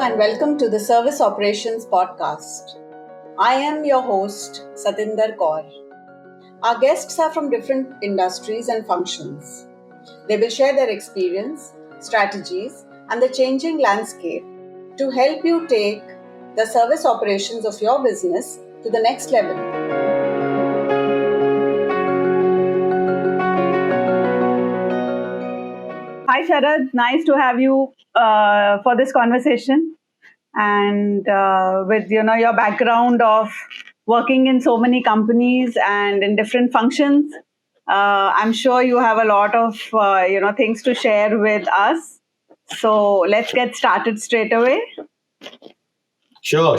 and welcome to the Service Operations Podcast. I am your host, 𝗦𝗵𝗿𝗀𝗀𝗀𝗀. Our guests are from different industries and functions. They will share their experience, strategies, and the changing landscape to help you take the service operations of your business to the next level. Hi Sharad, nice to have you for this conversation. And with your background of working in so many companies and in different functions, I'm sure you have a lot of things to share with us. So let's get started straight away. Sure.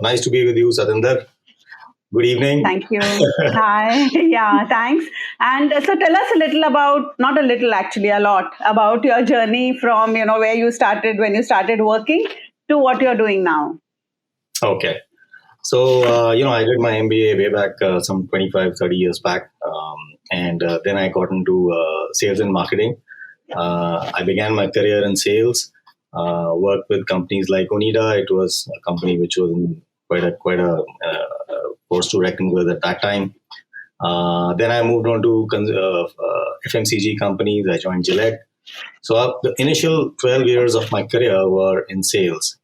Nice to be with you, 𝗦𝗵𝗿𝗀𝗀𝗀. Good evening. Thank you. Hi. Yeah, thanks. And so tell us a little about, not a little actually, a lot about your journey from, where you started, when you started working to what you're doing now. Okay. So, I did my MBA way back some 25, 30 years back. And then I got into sales and marketing. I began my career in sales, worked with companies like Onida. It was a company which was quite a force to reckon with at that time. Then I moved on to FMCG companies. I joined Gillette. So the initial 12 years of my career were in sales.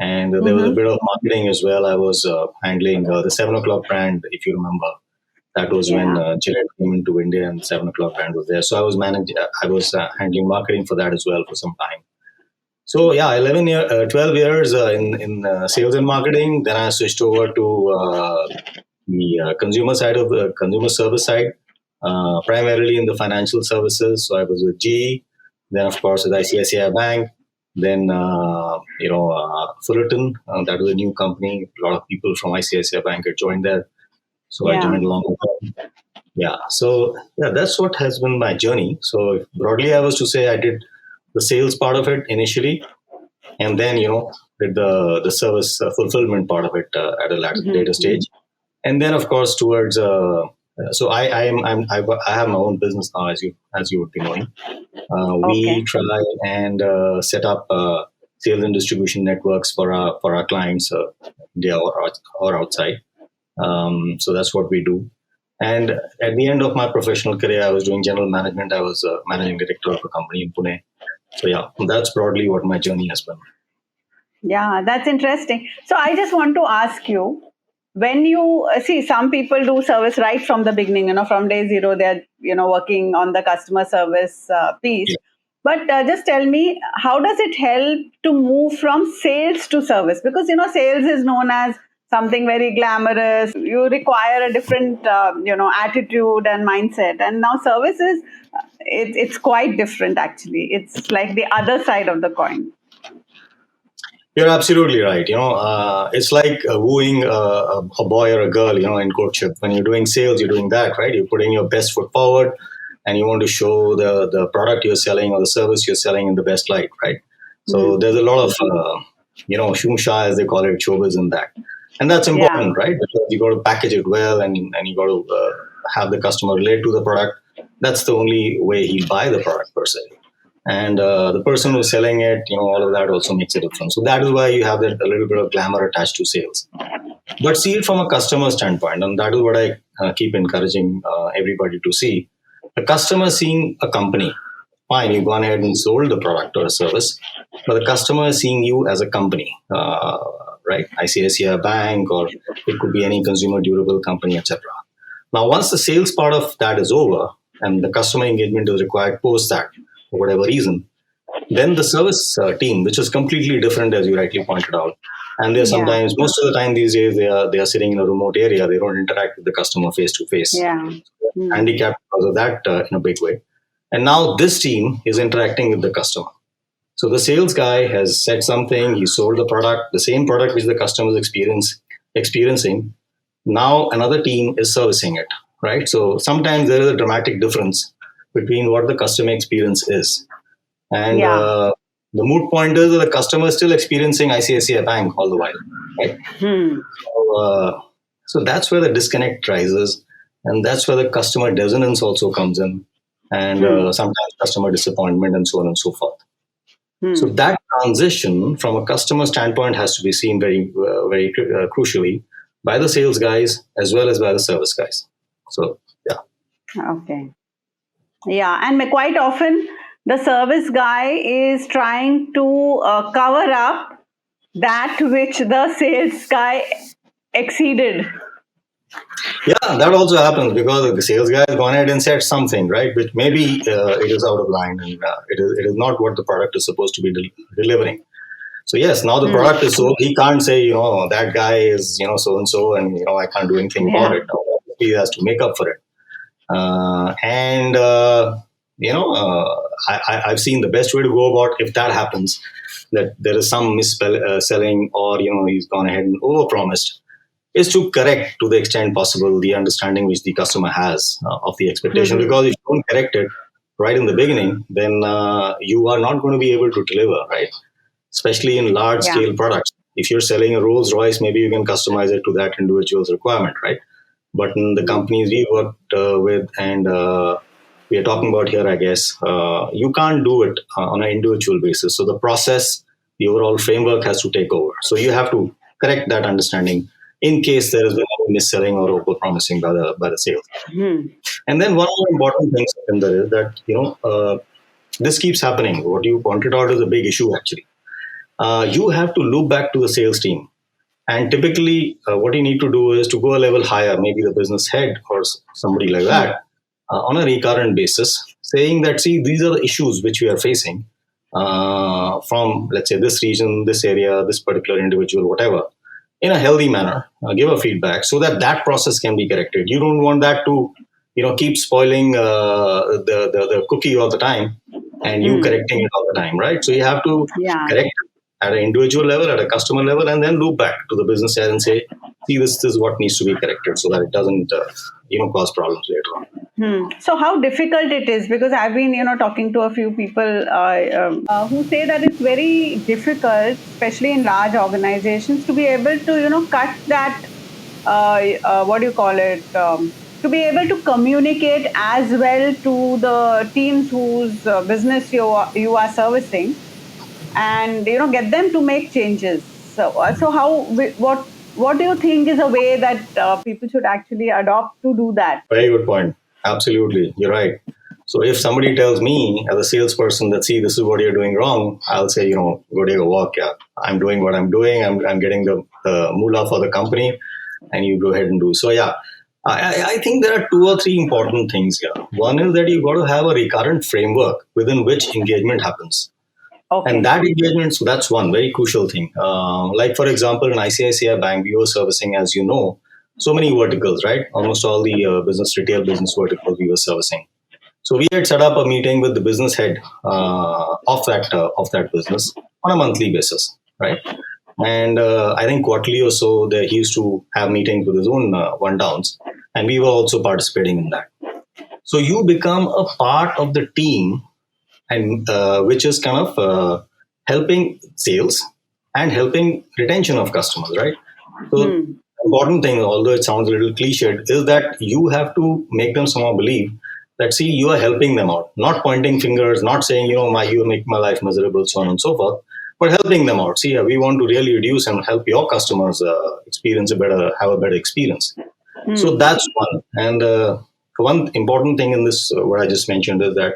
And there was a bit of marketing as well. I was handling the 𝗹𝗶𝗀𝗀𝗀 brand, if you remember. That was when Gillette came into India and the 𝗹𝗶𝗀𝗀𝗀 brand was there. So I was handling marketing for that as well for some time. So 12 years in sales and marketing. Then I switched over to the consumer side of the consumer service side, primarily in the financial services. So I was with GE, then of course with ICICI Bank, then Fullerton. That was a new company. A lot of people from ICICI Bank had joined there. So I joined along with them. That's what has been my journey. So broadly, I was to say I did the sales part of it initially, and then did the service fulfillment part of it at a later stage, and then of course towards. So I have my own business now, as you would be knowing. We try and set up sales and distribution networks for our clients, India or outside. So that's what we do. And at the end of my professional career, I was doing general management. I was managing director of a company in Pune. So that's broadly what my journey has been. Yeah, that's interesting. So I just want to ask you, when you see some people do service right from the beginning, from day zero, they're, working on the customer service piece. Yeah. But just tell me, how does it help to move from sales to service? Because, sales is known as something very glamorous. You require a different, attitude and mindset. And now service is, it's quite different, actually. It's like the other side of the coin. You're absolutely right. It's like wooing a boy or a girl, in courtship. When you're doing sales, you're doing that, right? You're putting your best foot forward and you want to show the product you're selling or the service you're selling in the best light, right? So there's a lot of, shumsha, as they call it, showbiz in that. And that's important, right? Because you got to package it well and you got to have the customer relate to the product. That's the only way he'll buy the product per se. And the person who's selling it, all of that also makes a difference. So that is why you have that a little bit of glamour attached to sales. But see it from a customer standpoint, and that is what I keep encouraging everybody to see. The customer seeing a company. Fine, you've gone ahead and sold the product or a service, but the customer is seeing you as a company, right? ICICI Bank, or it could be any consumer durable company, etc. Now, once the sales part of that is over and the customer engagement is required post that, for whatever reason, then the service team, which is completely different, as you rightly pointed out, and they're sometimes, most of the time these days, they are sitting in a remote area. They don't interact with the customer face to face. Handicapped because of that in a big way. And now this team is interacting with the customer. So the sales guy has said something. He sold the product, the same product which the customer is experiencing. Now another team is servicing it, right? So sometimes there is a dramatic difference between what the customer experience is. And the moot point is that the customer is still experiencing ICICI Bank all the while, right? So that's where the disconnect rises. And that's where the customer dissonance also comes in. And sometimes customer disappointment and so on and so forth. So that transition from a customer standpoint has to be seen very crucially by the sales guys as well as by the service guys. So, yeah. Okay. Yeah, and quite often the service guy is trying to cover up that which the sales guy exceeded. Yeah, that also happens because the sales guy has gone ahead and said something, right? Which maybe it is out of line and it is not what the product is supposed to be delivering. So yes, now the product is sold. He can't say, that guy is, so and so, and I can't do anything about it. Now, he has to make up for it. I've seen the best way to go about if that happens, that there is some misselling or he's gone ahead and overpromised, is to correct to the extent possible the understanding which the customer has of the expectation. Because if you don't correct it right in the beginning, then you are not going to be able to deliver, right? Especially in large scale products. If you're selling a Rolls Royce, maybe you can customize it to that individual's requirement, right? But in the companies we worked with and we are talking about here, I guess, you can't do it on an individual basis. So the process, the overall framework has to take over. So you have to correct that understanding in case there is any mis-selling or over-promising by the sales. And then one more important thing is that, this keeps happening. What you pointed out is a big issue, actually. You have to loop back to the sales team. And typically, what you need to do is to go a level higher, maybe the business head or somebody like that, on a recurrent basis, saying that, see, these are the issues which we are facing from, let's say, this region, this area, this particular individual, whatever, in a healthy manner, give a feedback so that that process can be corrected. You don't want that to, keep spoiling the cookie all the time and you correcting it all the time, right? So you have to correct it at an individual level, at a customer level, and then loop back to the business head and say, see, this is what needs to be corrected so that it doesn't, cause problems later on. So how difficult it is, because I've been, talking to a few people who say that it's very difficult, especially in large organizations, to be able to, cut that, to be able to communicate as well to the teams whose business you are servicing, and get them to make changes. So what do you think is a way that people should actually adopt to do that? Very good point. Absolutely, you're right. So if somebody tells me as a salesperson that, see, this is what you're doing wrong, I'll say, go take a walk. Yeah, I'm doing what I'm doing. I'm getting the moolah for the company, and you go ahead and do. So yeah, I think there are 2 or 3 important things here. One is that you've got to have a recurrent framework within which engagement happens. Okay. And that engagement, so that's one very crucial thing. Like, for example, in ICICI Bank, we were servicing, as you know, so many verticals, right? Almost all the retail business verticals we were servicing. So we had set up a meeting with the business head of that business on a monthly basis, right? And I think quarterly or so, he used to have meetings with his own one-downs, and we were also participating in that. So you become a part of the team, and which is kind of helping sales and helping retention of customers, right? So important thing, although it sounds a little cliched, is that you have to make them somehow believe that, see, you are helping them out, not pointing fingers, not saying, you make my life miserable, so on and so forth, but helping them out. See, we want to really reduce and help your customers have a better experience. So that's one. And one important thing in this, what I just mentioned, is that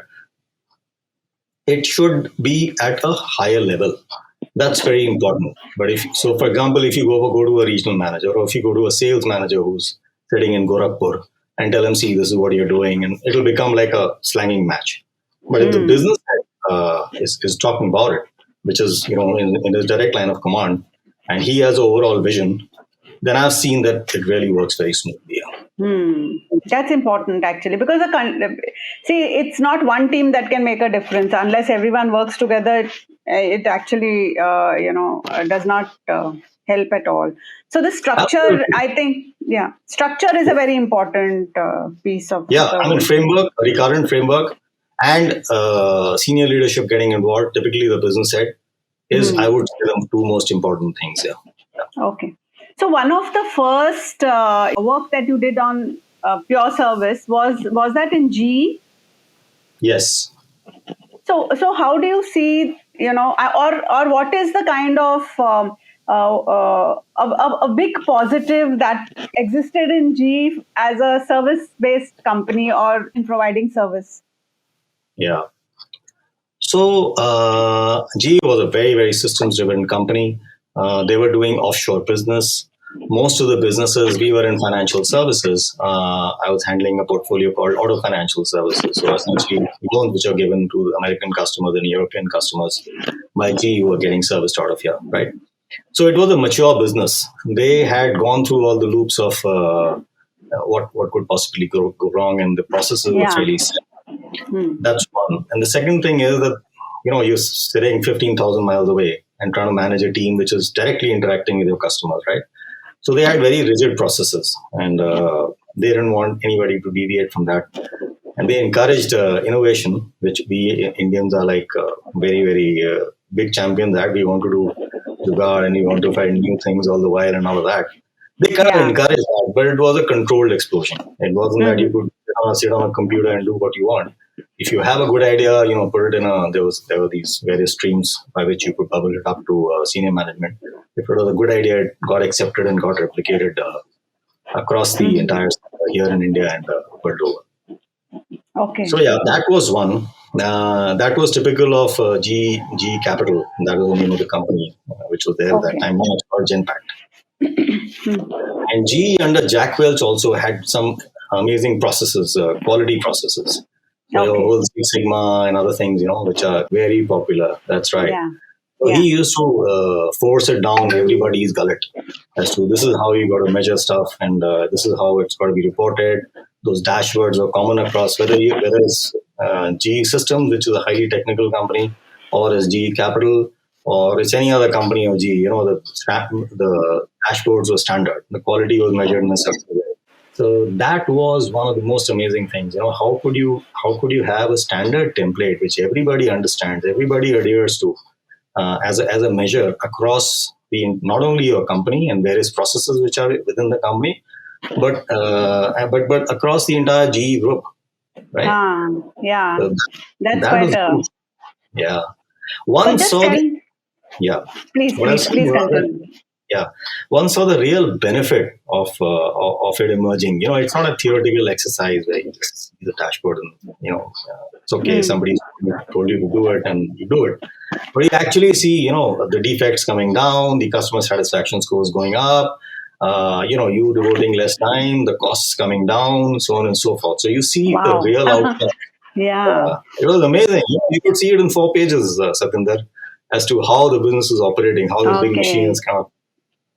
it should be at a higher level. That's very important. But for example, if you go to a regional manager, or if you go to a sales manager who's sitting in Gorakhpur and tell him, see, this is what you're doing, and it'll become like a slanging match. But if the business head is talking about it, which is, in his direct line of command, and he has an overall vision, then I've seen that it really works very smoothly. That's important, actually, because it's not one team that can make a difference. Unless everyone works together, it actually, does not help at all. So the structure, absolutely. I think, structure is a very important piece of. Framework, recurrent framework, and senior leadership getting involved. Typically, the business head is, I would say, the 2 most important things. Okay. So one of the first work that you did on pure service was that in GE? Yes. So how do you see or what is the kind of a big positive that existed in GE as a service-based company or in providing service? Yeah. So GE was a very, very systems-driven company. They were doing offshore business. Most of the businesses, we were in financial services. I was handling a portfolio called auto financial services. So essentially, loans which are given to American customers and European customers by GE were getting serviced out of here, right? So it was a mature business. They had gone through all the loops of what could possibly go wrong, and the processes were fairly set. That's one. And the second thing is that, you're sitting 15,000 miles away and trying to manage a team which is directly interacting with your customers, right? So they had very rigid processes, and they didn't want anybody to deviate from that. And they encouraged innovation, which we Indians are like very, very big champions that we want to do jugaad and we want to find new things all the while and all of that. They kind of encouraged that, but it was a controlled explosion. It wasn't that you could sit on a computer and do what you want. If you have a good idea, put it in there were these various streams by which you could bubble it up to senior management. If it was a good idea, it got accepted and got replicated across the entire here in India and world over. Okay. So yeah, that was one. That was typical of GE Capital. That was the name of the company which was there at that time. Now it's called Genpact. And GE under Jack Welch also had some amazing processes, quality processes. Whole Six Sigma and other things, which are very popular. That's right. Yeah. So he used to force it down everybody's gullet as to this is how you got to measure stuff, and this is how it's got to be reported. Those dashboards are common across whether it's GE Systems, which is a highly technical company, or it's GE Capital, or it's any other company of GE. The dashboards were standard. The quality was measured in a certain way. So that was one of the most amazing things. How could you have a standard template which everybody understands, everybody adheres to, as a measure across not only your company and various processes which are within the company, but across the entire GE group, right? Yeah, so that's quite a yeah. One saw please continue. Yeah, one saw the real benefit of it emerging. It's not a theoretical exercise where you just see the dashboard and it's okay. Somebody told you to do it and you do it, but you actually see the defects coming down, the customer satisfaction scores going up. You devoting less time, the costs coming down, so on and so forth. So you see the real outcome. It was amazing. You could see it in 4 pages, Satinder, as to how the business is operating, how the big machines come up.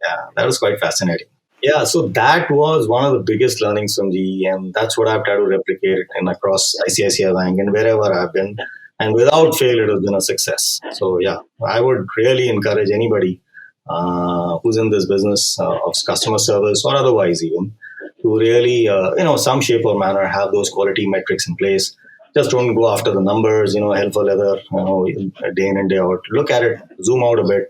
Yeah, that was quite fascinating. Yeah, so that was one of the biggest learnings from GE, and that's what I've tried to replicate across ICICI Bank and wherever I've been. And without fail, it has been a success. So yeah, I would really encourage anybody who's in this business of customer service or otherwise even to really, some shape or manner have those quality metrics in place. Just don't go after the numbers, hell for leather, day in and day out. Look at it, zoom out a bit,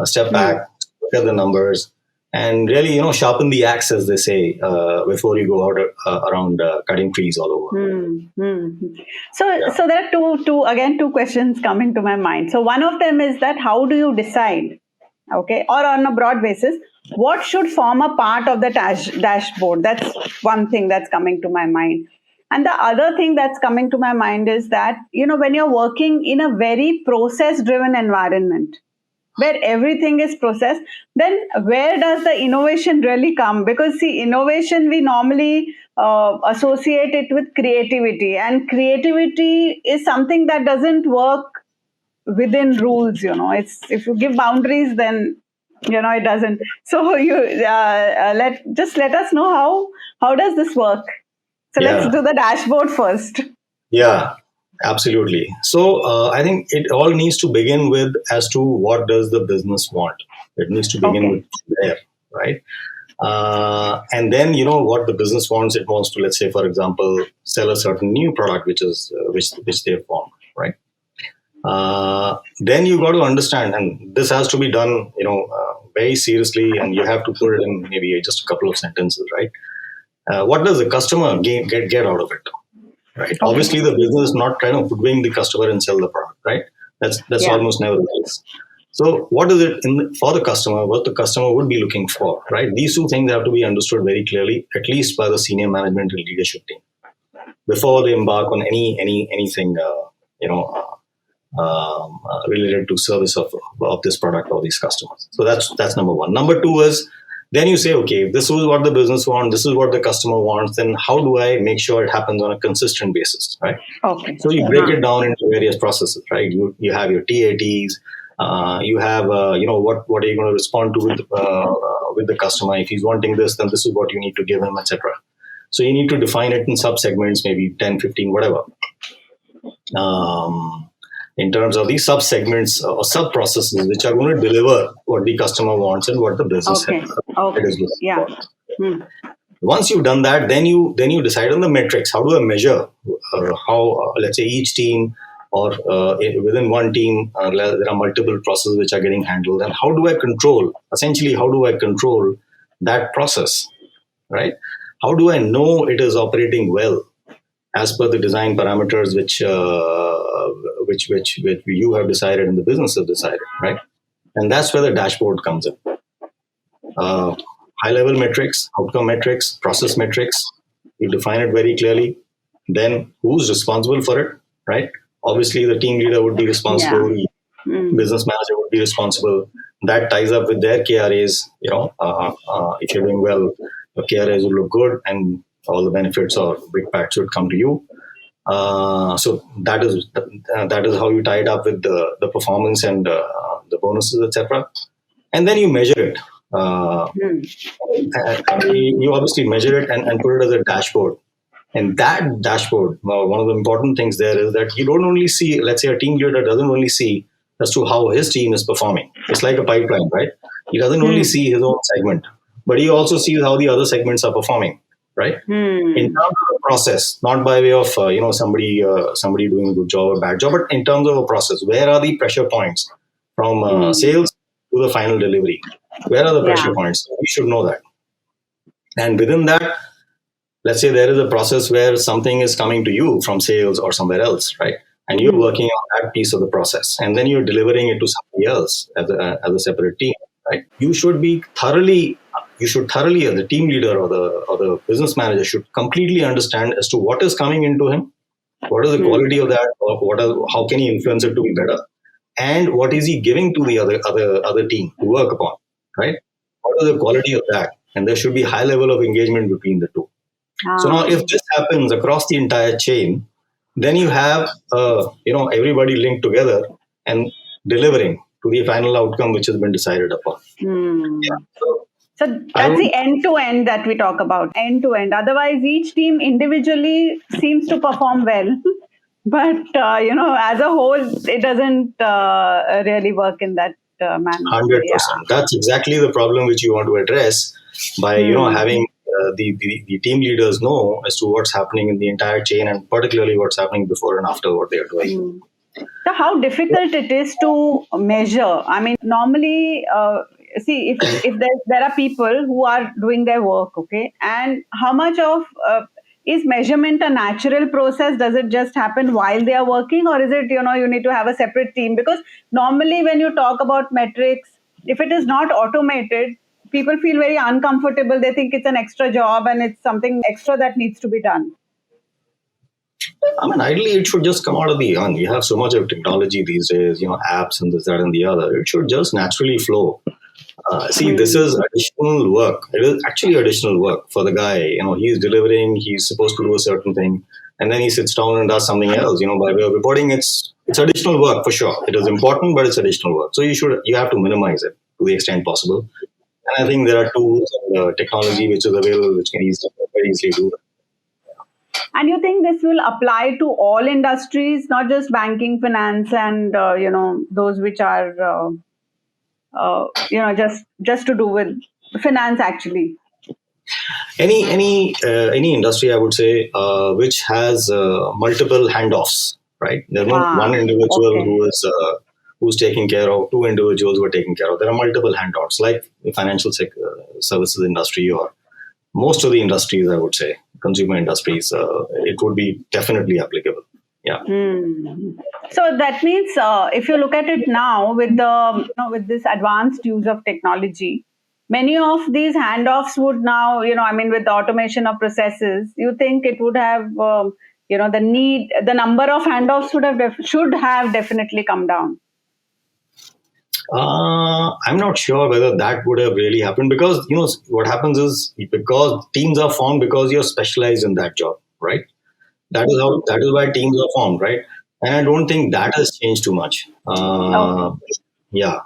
step back, look at the numbers, and really, sharpen the axe, as they say, before you go out around cutting trees all over. So there are two questions coming to my mind. So one of them is that how do you decide, or on a broad basis, what should form a part of the dashboard? That's one thing that's coming to my mind. And the other thing that's coming to my mind is that, when you're working in a very process-driven environment, where everything is processed, then where does the innovation really come? Because see, innovation, we normally associate it with creativity, and creativity is something that doesn't work within rules. It's if you give boundaries, then it doesn't. So you let us know how does this work? So let's do the dashboard first. Yeah. Absolutely. So I think it all needs to begin with as to what does the business want. It needs to begin with there, right? And then what the business wants. It wants to, let's say, for example, sell a certain new product which they've formed, right? Then you got to understand, and this has to be done, very seriously, and you have to put it in maybe just a couple of sentences, right? What does the customer get out of it? Right. Obviously, the business is not trying to hoodwink the customer and sell the product, right? That's almost never the case. So what is it for the customer, what the customer would be looking for, right? These two things have to be understood very clearly, at least by the senior management and leadership team, before they embark on anything, related to service of this product or these customers. So that's number one. Number two is, then you say, okay, if this is what the business wants, this is what the customer wants, then how do I make sure it happens on a consistent basis, right? Okay. So you break it down into various processes, right? You have your TATs, you have, what are you going to respond to with the customer? If he's wanting this, then this is what you need to give him, etc. So you need to define it in sub-segments, maybe 10, 15, whatever. In terms of these sub-segments or sub-processes, which are going to deliver what the customer wants and what the business head is looking for. Once you've done that, then you decide on the metrics. How do I measure how, let's say, each team or within one team, there are multiple processes which are getting handled, and how do I control that process, right? How do I know it is operating well as per the design parameters which you have decided and the business have decided, right? And that's where the dashboard comes in. High-level metrics, outcome metrics, process metrics. You define it very clearly. Then who's responsible for it, right? Obviously, the team leader would be responsible. Business manager would be responsible. That ties up with their KRAs. If you're doing well, your KRAs will look good, and all the benefits or big packs should come to you. So that is how you tie it up with the performance and the bonuses, etc. And then you measure it. You obviously measure it and put it as a dashboard. And that dashboard, one of the important things there is that you don't only see, let's say a team leader doesn't only see as to how his team is performing. It's like a pipeline, right? He doesn't only see his own segment, but he also sees how the other segments are performing, right? In terms of the process, not by way of somebody doing a good job or bad job, but in terms of a process, where are the pressure points from sales to the final delivery? Where are the pressure points? We should know that. And within that, let's say there is a process where something is coming to you from sales or somewhere else, right? And you're working on that piece of the process, and then you're delivering it to somebody else as a separate team, right? You should thoroughly, as the team leader or the business manager, should completely understand as to what is coming into him, what is the quality of that, or how can he influence it to be better, and what is he giving to the other team to work upon, right? What is the quality of that? And there should be high level of engagement between the two. So now, if this happens across the entire chain, then you have everybody linked together and delivering to the final outcome which has been decided upon. So that's the end-to-end that we talk about, end-to-end. Otherwise, each team individually seems to perform well, but as a whole, it doesn't really work in that manner. 100%. That's exactly the problem which you want to address by having the team leaders know as to what's happening in the entire chain, and particularly what's happening before and after what they are doing. So how difficult it is to measure? I mean, normally, if there are people who are doing their work, okay, and how much of is measurement a natural process? Does it just happen while they are working, or is it, you need to have a separate team? Because normally when you talk about metrics, if it is not automated, people feel very uncomfortable. They think it's an extra job and it's something extra that needs to be done. I mean, ideally, it should just come out of the young. You have so much of technology these days, apps and this, that, and the other. It should just naturally flow. This is additional work. It is actually additional work for the guy. He's delivering, he's supposed to do a certain thing, and then he sits down and does something else. By way of reporting, it's additional work for sure. It is important, but it's additional work. So you have to minimize it to the extent possible. And I think there are tools and technology which is available which can very easily do that. And you think this will apply to all industries, not just banking, finance, and those which are just to do with finance actually? Any industry, I would say, which has multiple handoffs, right? There's not one individual who's taking care of, two individuals who are taking care of. There are multiple handoffs, like the financial services industry or most of the industries, I would say, consumer industries. It would be definitely applicable. Yeah. So that means if you look at it now with the with this advanced use of technology, many of these handoffs would now, I mean, with the automation of processes, you think it would have, the number of handoffs should have definitely come down. I'm not sure whether that would have really happened, because what happens is, because teams are formed because you're specialized in that job, right? That is why teams are formed, right? And I don't think that has changed too much. Okay. Yeah,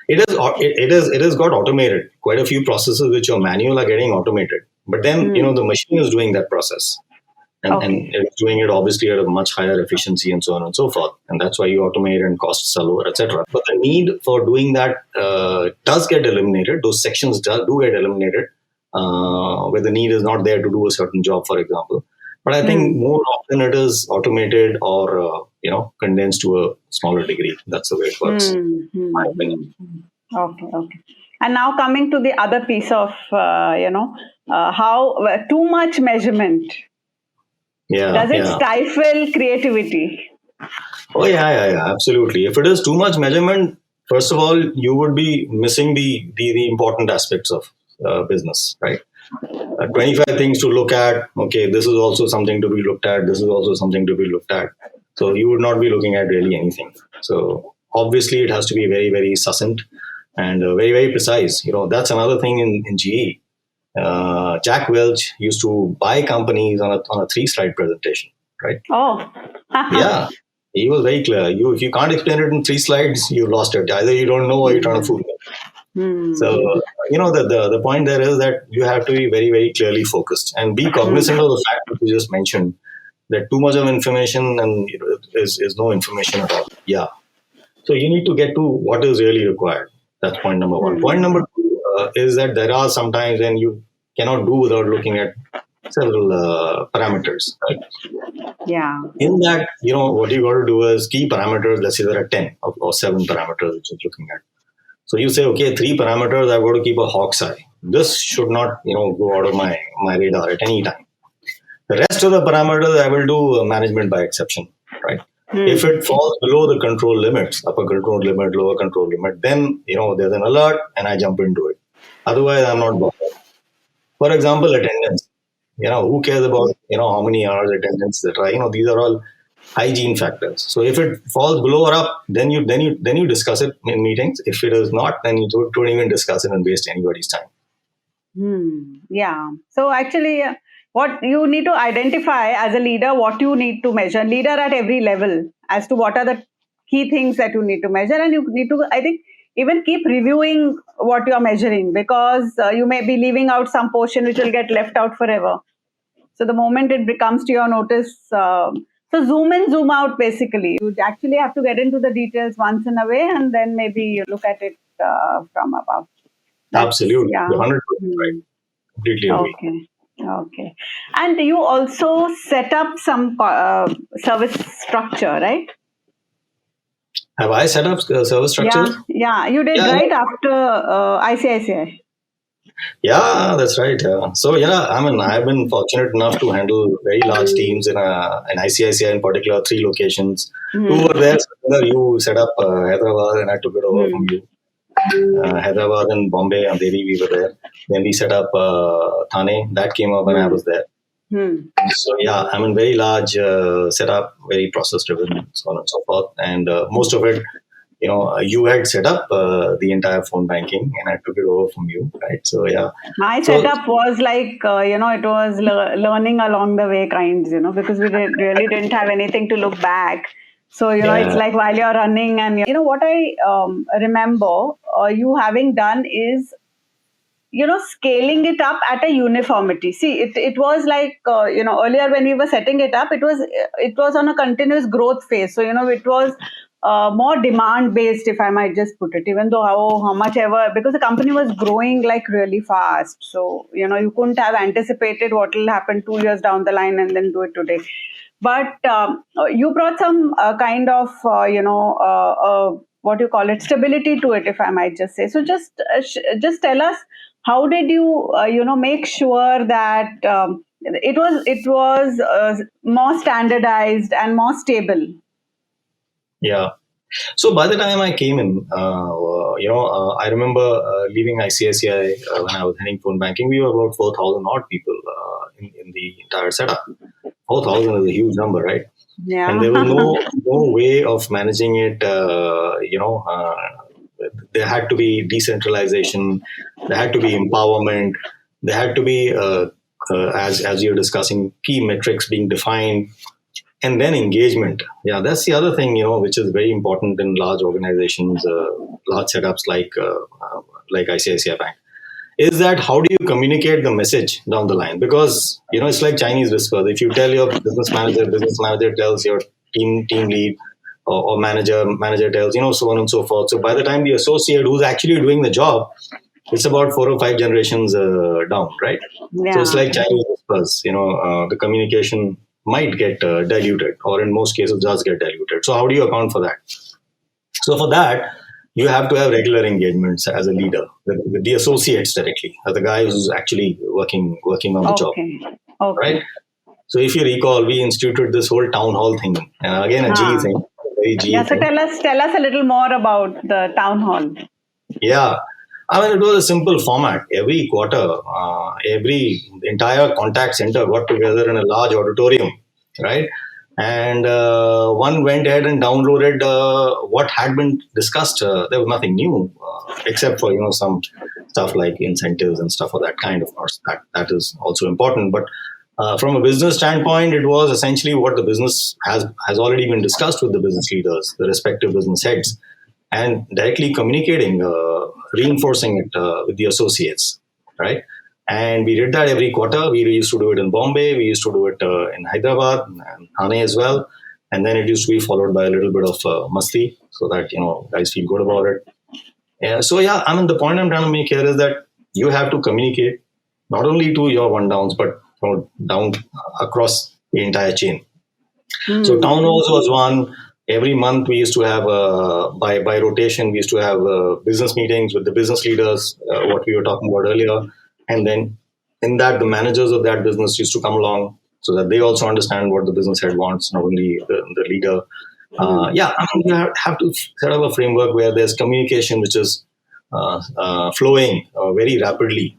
it has got automated. Quite a few processes which are manual are getting automated, but then the machine is doing that process. And it's doing it obviously at a much higher efficiency and so on and so forth. And that's why you automate and costs are lower, etc. But the need for doing that does get eliminated. Those sections do get eliminated where the need is not there to do a certain job, for example. But I think more often it is automated or condensed to a smaller degree. That's the way it works, in my opinion. Okay. And now coming to the other piece of how too much measurement. Does it stifle creativity? Oh, yeah, absolutely. If it is too much measurement, first of all, you would be missing the important aspects of business, right? 25 things to look at. Okay, this is also something to be looked at. This is also something to be looked at. So you would not be looking at really anything. So obviously, it has to be very, very succinct and very, very precise. That's another thing in GE. Jack Welch used to buy companies on a 3-slide presentation, right? Oh, yeah, he was very clear. If you can't explain it in 3 slides, you lost it. Either you don't know or you're trying to fool me. So the point there is that you have to be very, very clearly focused and be cognizant of the fact that you just mentioned, that too much of information and is no information at all. Yeah. So you need to get to what is really required. That's point number one. Point number two is that there are some times when you cannot do without looking at several parameters. Right? Yeah. In that, what you got to do is key parameters. Let's say there are 10 or 7 parameters which you're looking at. So you say, okay, 3 parameters, I've got to keep a hawk's eye. This should not, go out of my radar at any time. The rest of the parameters, I will do management by exception, right? If it falls below the control limits, upper control limit, lower control limit, then, there's an alert and I jump into it. Otherwise, I'm not bothered. For example, attendance. Who cares about, how many hours attendance, etc. These are all hygiene factors. So if it falls below or up, then you discuss it in meetings. If it is not, then you don't even discuss it and waste anybody's time. Yeah. So actually, what you need to identify as a leader, what you need to measure, leader at every level, as to what are the key things that you need to measure. And you need to, I think, even keep reviewing what you are measuring, because you may be leaving out some portion which will get left out forever. So the moment it becomes to your notice, so zoom in, zoom out, basically. You actually have to get into the details once in a way, and then maybe you look at it from above. Absolutely. Yeah. 100% right. Completely agree. Okay. And you also set up some service structure, right? Have I set up service structure? Yeah, you did, right? After ICICI. Yeah, that's right. Yeah. So I've been fortunate enough to handle very large teams in ICICI, in particular 3 locations. 2 were there. So you set up Hyderabad and I took it over from you. Hyderabad and Bombay and Delhi, we were there. Then we set up Thane. That came up when I was there. So very large setup, very process driven, so on and so forth. And most of it, you had set up the entire phone banking, and I took it over from you, right? So my setup was like it was learning along the way, because we really didn't have anything to look back. So it's like while you're running, and what I remember you having done is, scaling it up at a uniformity. See, it was like, earlier when we were setting it up, it was on a continuous growth phase. So, it was more demand based, if I might just put it, even though how much ever, because the company was growing like really fast. So, you couldn't have anticipated what will happen 2 years down the line and then do it today. But you brought some kind of, what do you call it, stability to it, if I might just say. So just tell us, how did you, make sure that it was more standardized and more stable. Yeah. So by the time I came in, I remember leaving ICICI when I was heading phone banking. We were about 4,000 odd people in the entire setup. 4,000 is a huge number, right? Yeah. And there was no way of managing it. There had to be decentralization. There had to be empowerment. There had to be, as you're discussing, key metrics being defined. And then engagement. Yeah, that's the other thing, which is very important in large organizations, large setups like ICICI Bank, is that how do you communicate the message down the line? Because, it's like Chinese whispers. If you tell your business manager tells your team lead or manager tells, so on and so forth. So by the time the associate who's actually doing the job, it's about 4 or 5 generations down, right? Yeah. So it's like Chinese whispers, the communication might get diluted, or in most cases does get diluted. So how do you account for that? So for that, you have to have regular engagements as a leader with the associates directly, as the guy who's actually working on the job. Okay. Right? So if you recall, we instituted this whole town hall thing. Again, a GE thing. Very GE yeah, so thing. tell us a little more about the town hall. Yeah. It was a simple format. Every quarter, the entire contact center got together in a large auditorium, right? And one went ahead and downloaded what had been discussed. There was nothing new, except for some stuff like incentives and stuff of that kind. Of course, that is also important. But from a business standpoint, it was essentially what the business has already been discussed with the business leaders, the respective business heads, and directly communicating, reinforcing it with the associates, right? And we did that every quarter. We used to do it in Bombay. We used to do it in Hyderabad and Thane as well. And then it used to be followed by a little bit of masti, so that guys feel good about it. The point I'm trying to make here is that you have to communicate not only to your one downs, but down across the entire chain. So town halls was one. Every month we used to have, by rotation, we used to have business meetings with the business leaders, what we were talking about earlier. And then in that, the managers of that business used to come along so that they also understand what the business head wants, not only the leader. You have to set up a framework where there's communication which is flowing very rapidly,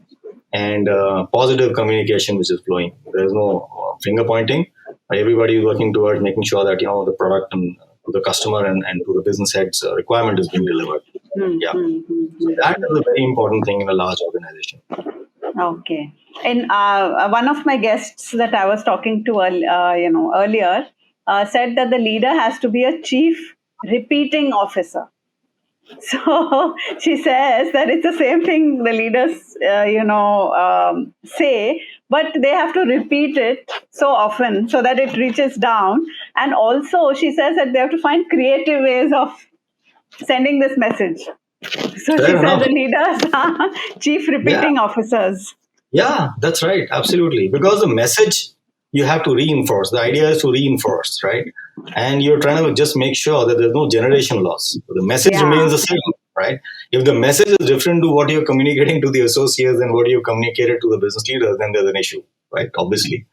and positive communication which is flowing. There's no finger pointing. Everybody is working towards making sure that the product and to the customer and to the business head's requirement is being delivered. So that is a very important thing in a large organization. Okay. And one of my guests that I was talking to earlier said that the leader has to be a chief repeating officer. So she says that it's the same thing the leaders, say, but they have to repeat it so often so that it reaches down. And also she says that they have to find creative ways of sending this message. So she said the leaders are chief repeating officers. Yeah, that's right. Absolutely. Because the message you have to reinforce. The idea is to reinforce, right? And you're trying to just make sure that there's no generation loss. The message remains the same, right? If the message is different to what you're communicating to the associates and what you communicated to the business leaders, then there's an issue, right? Obviously.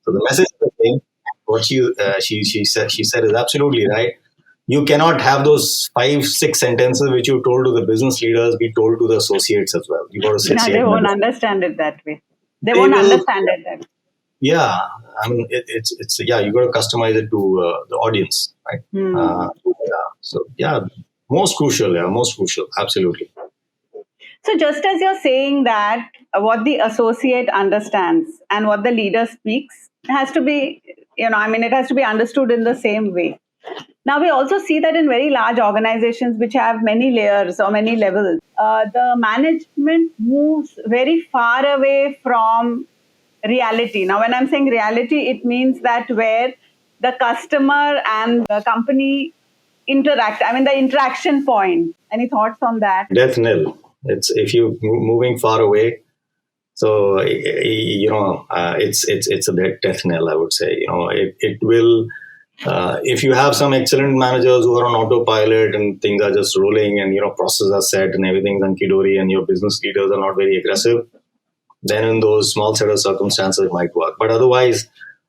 So the message is the same. What she said is absolutely right. You cannot have those 5-6 sentences which you told to the business leaders be told to the associates as well. You got to sit they won't understand it that way. They won't understand it that way. Yeah, it's you got to customize it to the audience, right? Most crucial, absolutely. So just as you're saying that what the associate understands and what the leader speaks has to be, it has to be understood in the same way. Now, we also see that in very large organizations which have many layers or many levels, the management moves very far away from reality. Now, when I'm saying reality, it means that where the customer and the company interact, the interaction point. Any thoughts on that? Death knell. It's if you're moving far away. So, it's a death knell, I would say. It will... if you have some excellent managers who are on autopilot and things are just rolling and processes are set and everything's hunky-dory and your business leaders are not very aggressive, then in those small set of circumstances it might work. But otherwise,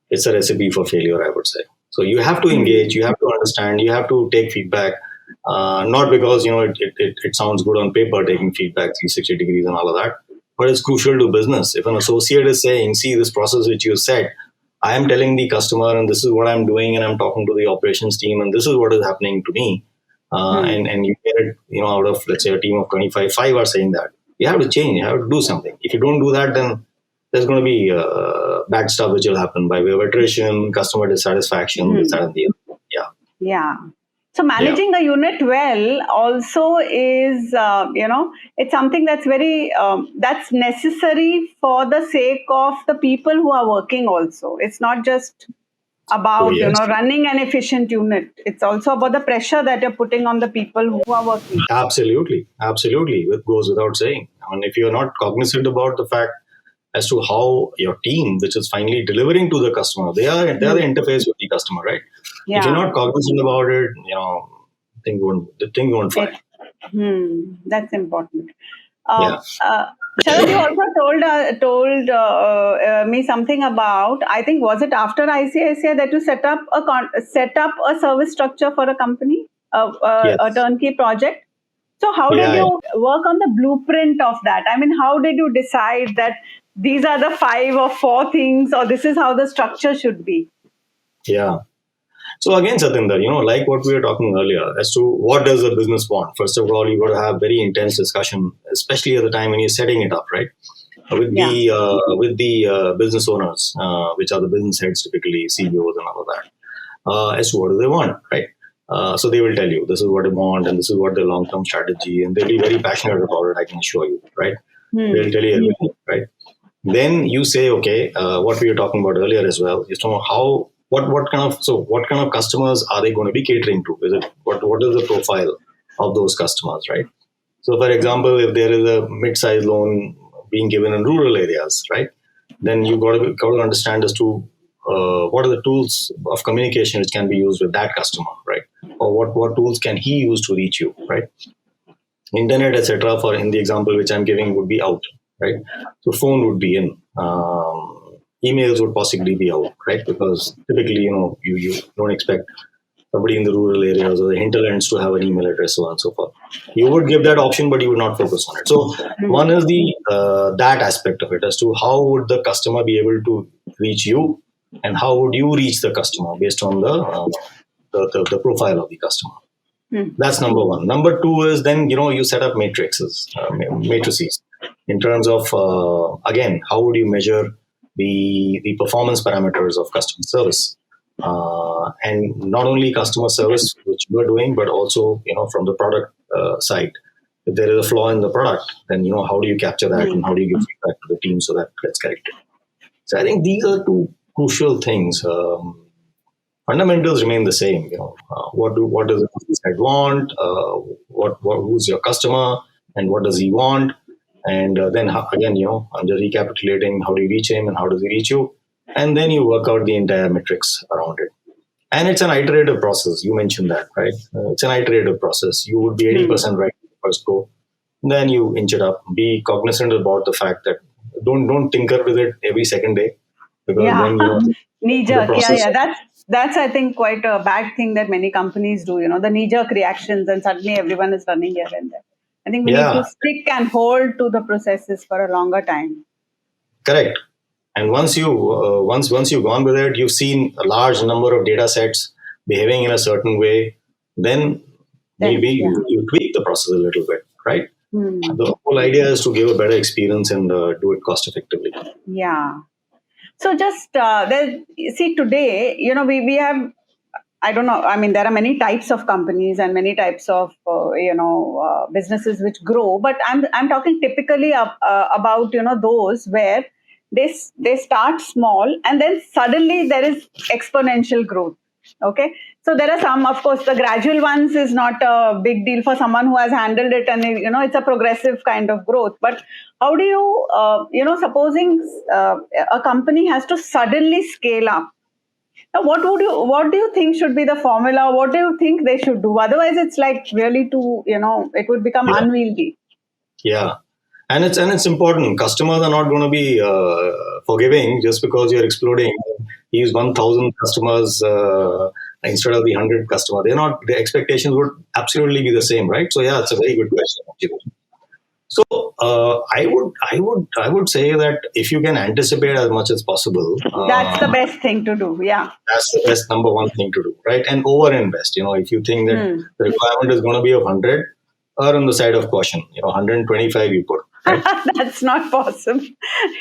it's a recipe for failure, I would say. So you have to engage, you have to understand, you have to take feedback. Not because it sounds good on paper, taking feedback 360 degrees and all of that, but it's crucial to business. If an associate is saying, see, this process which you said, I am telling the customer and this is what I'm doing, and I'm talking to the operations team and this is what is happening to me, and you get it, out of, let's say, a team of 25, 5 are saying that, you have to change, you have to do something. If you don't do that, then there's going to be bad stuff which will happen by way of attrition, customer dissatisfaction, this, that, and the other. Yeah. So managing a unit well also is, it's something that's very, that's necessary for the sake of the people who are working also. It's not just about, running an efficient unit. It's also about the pressure that you're putting on the people who are working. Absolutely. It goes without saying. I mean, if you're not cognizant about the fact as to how your team, which is finally delivering to the customer, they are the interface with the customer, right? Yeah. If you're not cognizant about it, the thing won't fly. That's important. Sharad, you also told me something about, I think, was it after ICICI that you set up a service structure for a company, a turnkey project? So how did you work on the blueprint of that? I mean, how did you decide that these are the 5 or 4 things, or this is how the structure should be? Yeah. So again, Satinder, like what we were talking earlier, as to what does the business want? First of all, you got to have very intense discussion, especially at the time when you're setting it up, right? With the business owners, which are the business heads, typically CEOs and all of that, as to what do they want, right? So they will tell you, this is what they want and this is what their long-term strategy, and they'll be very passionate about it, I can assure you, right? They'll tell you everything, right? Then you say, okay, what we were talking about earlier as well, is to know how, what kind of customers are they going to be catering to? What is the profile of those customers, right? So for example, if there is a mid-size loan being given in rural areas, right, then you've got to understand as to what are the tools of communication which can be used with that customer, right? Or what tools can he use to reach you, right? Internet, etc. For in the example which I'm giving would be out, right? So phone would be in. Emails would possibly be out, right? Because typically, you don't expect somebody in the rural areas or the hinterlands to have an email address, so on and so forth. You would give that option, but you would not focus on it. So one is that aspect of it, as to how would the customer be able to reach you, and how would you reach the customer based on the profile of the customer. That's number one. Number two is then, you set up matrices in terms of, again, how would you measure the performance parameters of customer service, and not only customer service, which you are doing, but also, from the product side. If there is a flaw in the product, then, how do you capture that and how do you give feedback to the team so that gets corrected? So I think these are 2 crucial things. Fundamentals remain the same. What does the business head want? Who's your customer, and what does he want? And then again, I'm just recapitulating, how do you reach him and how does he reach you? And then you work out the entire metrics around it. And it's an iterative process. You mentioned that, right? It's an iterative process. You would be 80% right in the first go. Then you inch it up. Be cognizant about the fact that don't tinker with it every second day. Because then, knee-jerk. That's I think quite a bad thing that many companies do, the knee-jerk reactions, and suddenly everyone is running here and there. I think we need to stick and hold to the processes for a longer time. Correct. And once you've gone with it, you've seen a large number of data sets behaving in a certain way, then maybe you tweak the process a little bit, right? The whole idea is to give a better experience and do it cost effectively. Yeah. So just see today, we have, I don't know, I mean, there are many types of companies and many types of, businesses which grow, but I'm talking typically about, those where they start small and then suddenly there is exponential growth. Okay. So there are some, of course, the gradual ones is not a big deal for someone who has handled it, and it's a progressive kind of growth. But how do you, supposing a company has to suddenly scale up? Now, what do you think should be the formula? What do you think they should do? Otherwise, it's like really it would become unwieldy. Yeah. And it's important. Customers are not going to be forgiving just because you're exploding. Use 1,000 customers instead of the 100 customer. They're not. The expectations would absolutely be the same, right? So yeah, it's a very good question, actually. So I would say that if you can anticipate as much as possible, That's the best thing to do. Yeah. that's the best number one thing to do, right? And over invest. If you think that the requirement is going to be of 100, or on the side of caution, 125 you put. Right? That's not possible.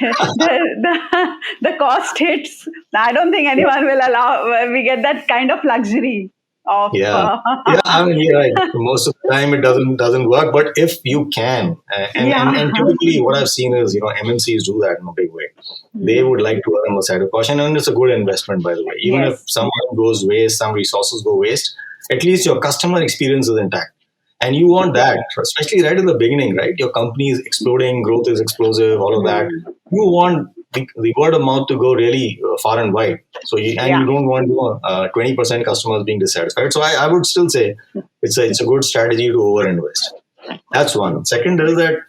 The cost hits. I don't think anyone will allow. We get that kind of luxury of. Yeah, I mean, you're right. Most of the time, it doesn't work. But if you can, and typically, what I've seen is, MNCs do that in a big way. They would like to err on the side of caution, and it's a good investment, by the way. Even if someone goes waste, some resources go waste, at least your customer experience is intact. And you want that, especially right in the beginning, right? Your company is exploding, growth is explosive, all of that. You want the word of mouth to go really far and wide. So you don't want 20% customers being dissatisfied. So I would still say it's a good strategy to overinvest. That's one. Second is that,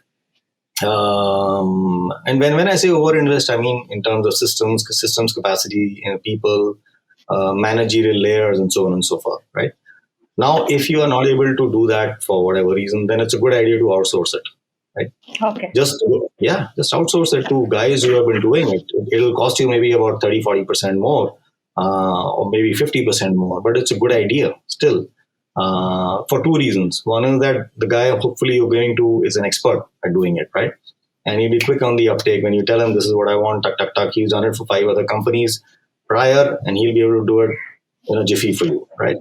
and when I say overinvest, I mean in terms of systems capacity, people, managerial layers, and so on and so forth, right? Now, if you are not able to do that for whatever reason, then it's a good idea to outsource it, right? Okay. Just outsource it to guys who have been doing it. It'll cost you maybe about 30-40% more, or maybe 50% more, but it's a good idea still, for two reasons. One is that the guy hopefully you're going to is an expert at doing it, right? And he'll be quick on the uptake. When you tell him this is what I want, tuck, he's done it for 5 other companies prior, and he'll be able to do it in a jiffy for you, right?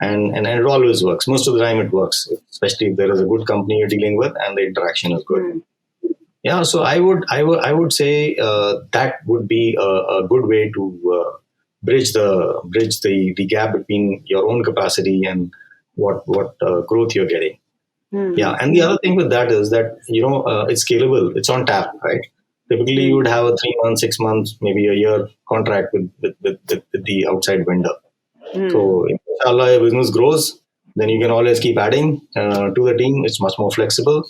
And it always works. Most of the time it works, especially if there is a good company you're dealing with and the interaction is good. Yeah, so I would say that would be a good way to bridge the gap between your own capacity and what growth you're getting. Yeah, and the other thing with that is that it's scalable. It's on tap, right? Typically, you would have a 3 months, 6 months, maybe a year contract with the outside vendor. So, inshallah, your business grows, then you can always keep adding to the team. It's much more flexible.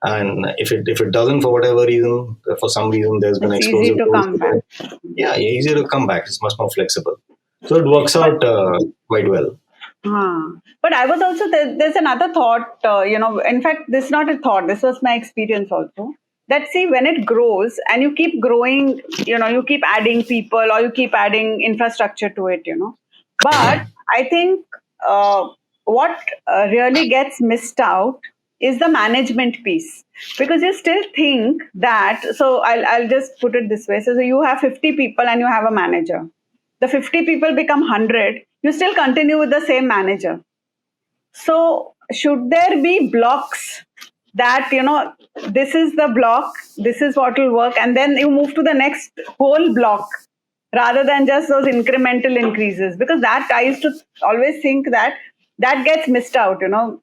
And if it doesn't, for whatever reason, for some reason, there's been explosive growth. Yeah, easier to come back. It's much more flexible. So, it works out quite well. But I was also, there's another thought, in fact, this is not a thought, this was my experience also. That see, when it grows and you keep growing, you keep adding people or you keep adding infrastructure to it, But I think what really gets missed out is the management piece, because you still think that, so I'll just put it this way. So you have 50 people and you have a manager. The 50 people become 100, you still continue with the same manager. So should there be blocks that, this is the block, this is what will work, and then you move to the next whole block, rather than just those incremental increases? Because that I used to always think that gets missed out,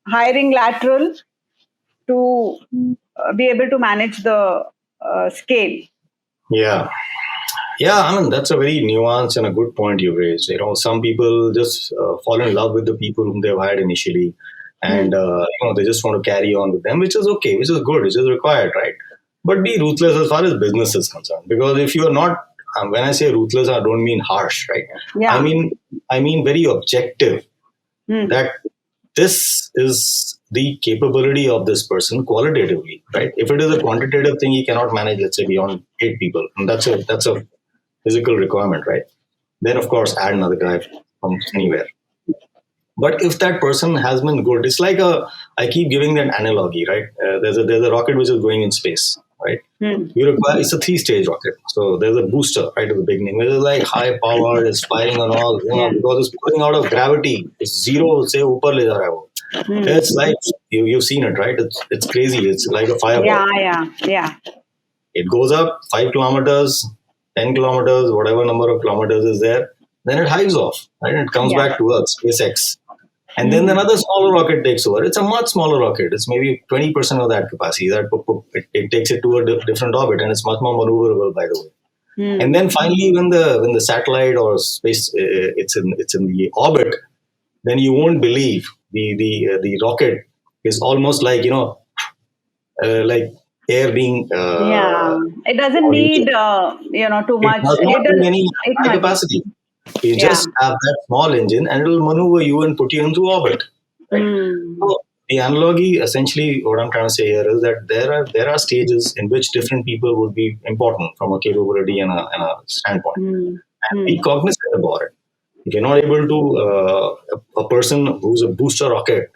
hiring lateral to be able to manage the scale. Yeah, I mean, that's a very nuanced and a good point you raised. Some people just fall in love with the people whom they've hired initially, and they just want to carry on with them, which is okay, which is good, which is required, right? But be ruthless as far as business is concerned, because if you are not, when I say ruthless, I don't mean harsh, right? Yeah. I mean very objective. That this is the capability of this person qualitatively, right? If it is a quantitative thing, he cannot manage, let's say, beyond 8 people, and that's a physical requirement, right? Then, of course, add another guy from anywhere. But if that person has been good, it's like I keep giving that analogy, right? There's a rocket which is going in space, right? It's a 3-stage rocket. So there's a booster right at the beginning, which is like high power, it's firing on all, because it's pulling out of gravity. It's zero, say, ऊपर ले जा रहा है वो. It's like, you've seen it, right? It's crazy. It's like a fireball. Yeah. It goes up 5 kilometers, 10 kilometers, whatever number of kilometers is there. Then it hives off, right? It comes back to Earth, SpaceX. And then another smaller rocket takes over. It's a much smaller rocket. It's maybe 20% of that capacity. It takes it to a different orbit, and it's much more maneuverable, by the way. And then finally, when the satellite or space it's in the orbit, then you won't believe the rocket is almost like like air being It doesn't need too it much. does not It need does. any It high doesn't. capacity. You Yeah. just have that small engine and it will maneuver you and put you into orbit. Right? So the analogy, essentially, what I'm trying to say here is that there are stages in which different people would be important from a capability and a standpoint, and be cognizant about it. If you're not able to, a person who's a booster rocket,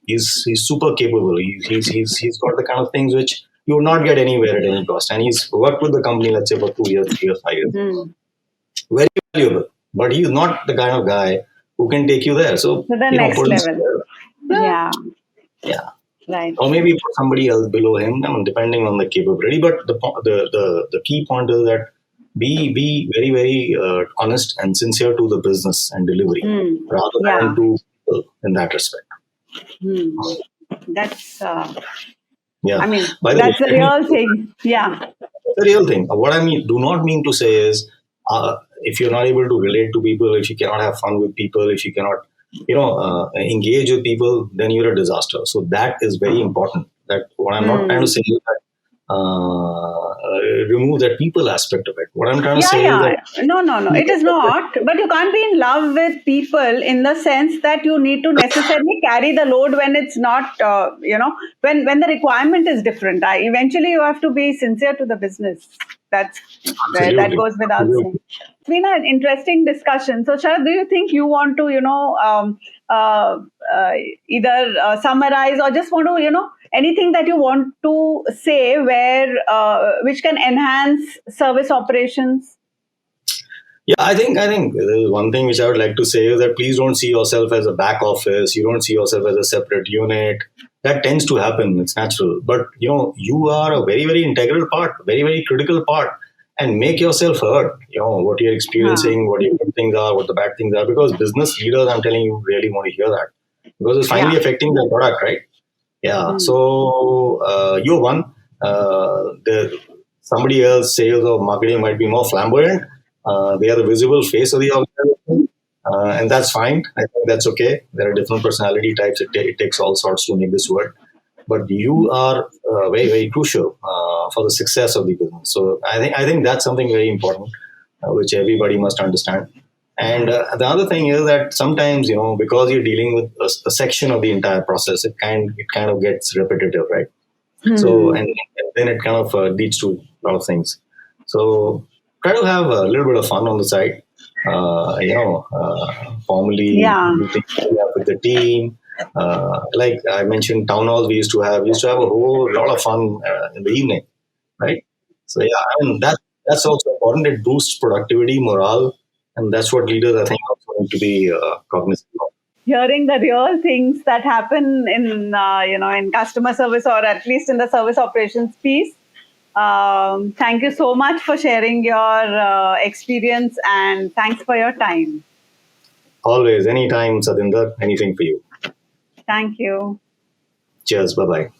he's super capable. He's got the kind of things which you would not get anywhere at any cost, and he's worked with the company, let's say, for 2 years, 3 years, 5 years. Very valuable, but he's not the kind of guy who can take you there. So To the next level. Yeah. Right. Or maybe for somebody else below him, depending on the capability. But the key point is that be very, very honest and sincere to the business and delivery, rather than to people in that respect. That's yeah. I mean, By the that's way, the real thing. Yeah. The real thing. What I do not mean to say is, if you're not able to relate to people, if you cannot have fun with people, if you cannot, engage with people, then you're a disaster. So that is very important. That what I'm not trying to say is that remove that people aspect of it. What I'm trying to say is that no, it is not. But you can't be in love with people in the sense that you need to necessarily carry the load when it's not, when the requirement is different. Eventually, you have to be sincere to the business. That goes without saying. It's been an interesting discussion. So, Sharad, do you think you want to, either summarize or just want to, anything that you want to say where which can enhance service operations? Yeah, I think there's one thing which I would like to say is that please don't see yourself as a back office. You don't see yourself as a separate unit. That tends to happen. It's natural. But, you are a very, very integral part, very, very critical part, and make yourself heard. What you're experiencing, what your good things are, what the bad things are, because business leaders, I'm telling you, really want to hear that because it's finally affecting the product, right? Yeah. So you're one. Somebody else, sales or marketing, might be more flamboyant. They are the visible face of the organization, and that's fine. I think that's okay. There are different personality types. It takes all sorts to make this work. But you are very, very crucial for the success of the business. So I think that's something very important, which everybody must understand. And the other thing is that sometimes, because you're dealing with a section of the entire process, it kind of gets repetitive, right? So, and then it kind of leads to a lot of things. So try to have a little bit of fun on the side, formally meeting with the team. Like I mentioned, town halls we used to have a whole lot of fun in the evening, right? So that's also important. It boosts productivity, morale, and that's what leaders, I think, also need to be cognizant of. Hearing the real things that happen in in customer service, or at least in the service operations piece. Thank you so much for sharing your experience, and thanks for your time. Always, anytime, Satinder, anything for you. Thank you. Cheers. Bye-bye.